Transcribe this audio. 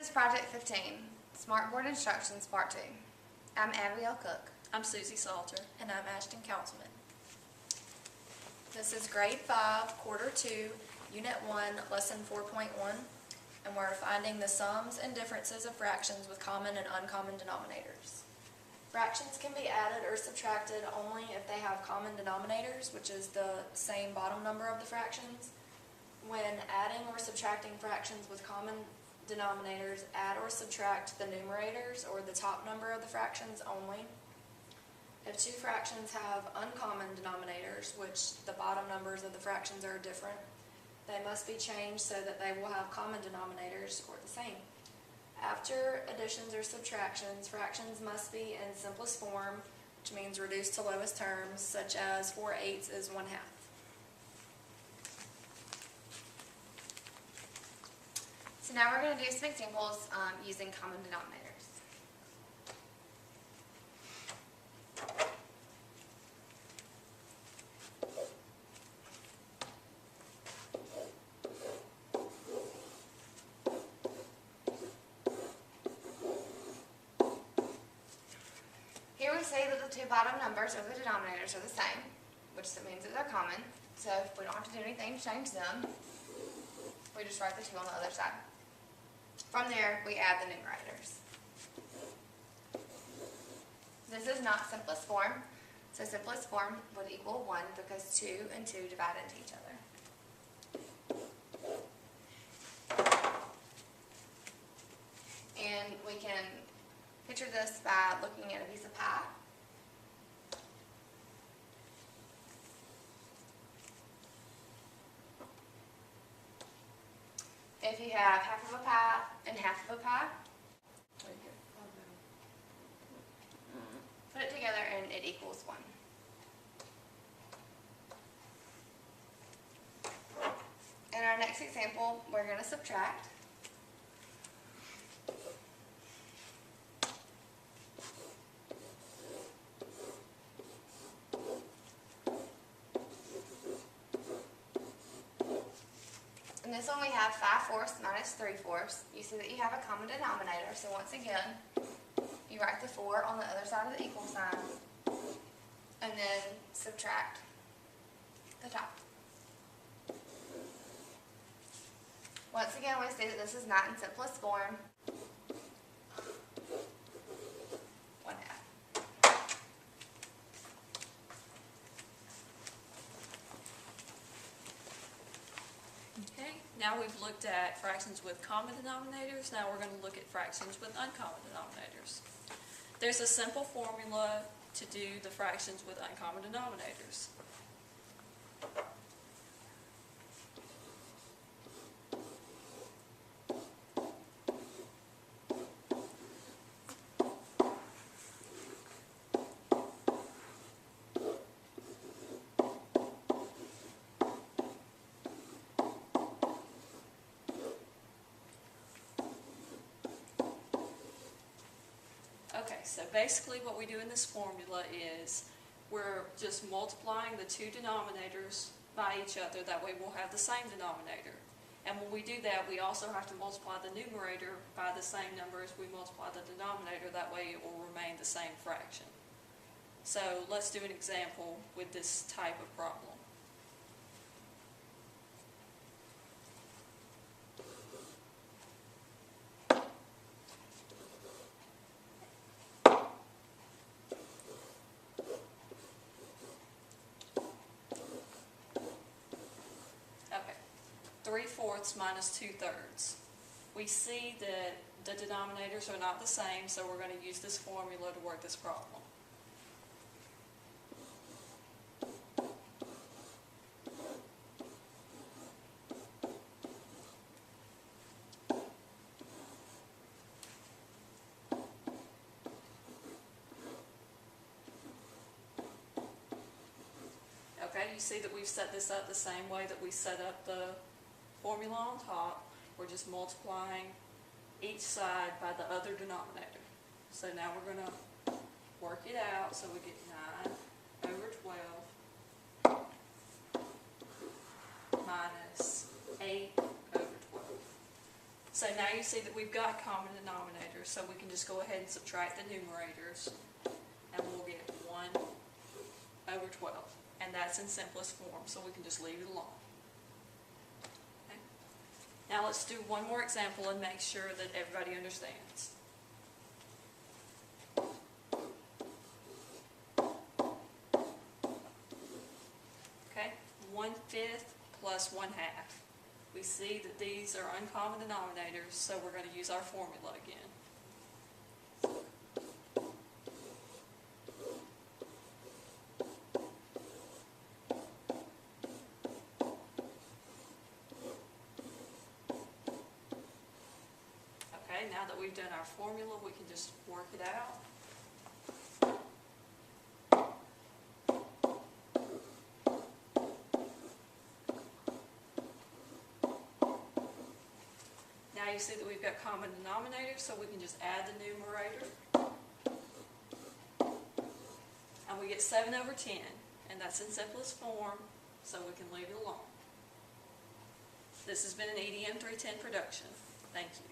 This is Project 15, Smartboard Instructions Part 2. I'm Abigail Cook. I'm Susie Salter. And I'm Ashton Councilman. This is Grade 5, Quarter 2, Unit 1, Lesson 4.1, and we're finding the sums and differences of fractions with common and uncommon denominators. Fractions can be added or subtracted only if they have common denominators, which is the same bottom number of the fractions. When adding or subtracting fractions with common denominators, add or subtract the numerators or the top number of the fractions only. If two fractions have uncommon denominators, which the bottom numbers of the fractions are different, they must be changed so that they will have common denominators or the same. After additions or subtractions, fractions must be in simplest form, which means reduced to lowest terms, such as 4/8 is 1/2. So now we're going to do some examples using common denominators. Here we say that the two bottom numbers of the denominators are the same, which means that they're common. So if we don't have to do anything to change them, we just write the two on the other side. From there, we add the numerators. This is not simplest form, so simplest form would equal 1 because 2 and 2 divide into each other. And we can picture this by looking at a piece of pie. If you have half of a pie and half of a pie, put it together and it equals 1. In our next example, we're going to subtract. In this one we have 5/4 minus 3/4. You see that you have a common denominator, so once again, you write the 4 on the other side of the equal sign, and then subtract the top. Once again, we see that this is not in simplest form. 1/2. Okay, now we've looked at fractions with common denominators. Now we're going to look at fractions with uncommon denominators. There's a simple formula to do the fractions with uncommon denominators. Okay, so basically what we do in this formula is we're just multiplying the two denominators by each other. That way we'll have the same denominator. And when we do that, we also have to multiply the numerator by the same number as we multiply the denominator. That way it will remain the same fraction. So let's do an example with this type of problem. Okay, 3/4 minus 2/3. We see that the denominators are not the same, so we're going to use this formula to work this problem. Okay, you see that we've set this up the same way that we set up the formula on top. We're just multiplying each side by the other denominator. So now we're going to work it out. So we get 9/12 minus 8/12. So now you see that we've got common denominators, so we can just go ahead and subtract the numerators, and we'll get 1 over 12. And that's in simplest form, so we can just leave it alone. Okay? Now let's do one more example and make sure that everybody understands. Okay, 1/5 plus 1/2. We see that these are uncommon denominators, so we're going to use our formula again. Okay, now that we've done our formula, we can just work it out. Now you see that we've got common denominators, so we can just add the numerator. And we get 7 over 10, and that's in simplest form, so we can leave it alone. This has been an EDM 310 production. Thank you.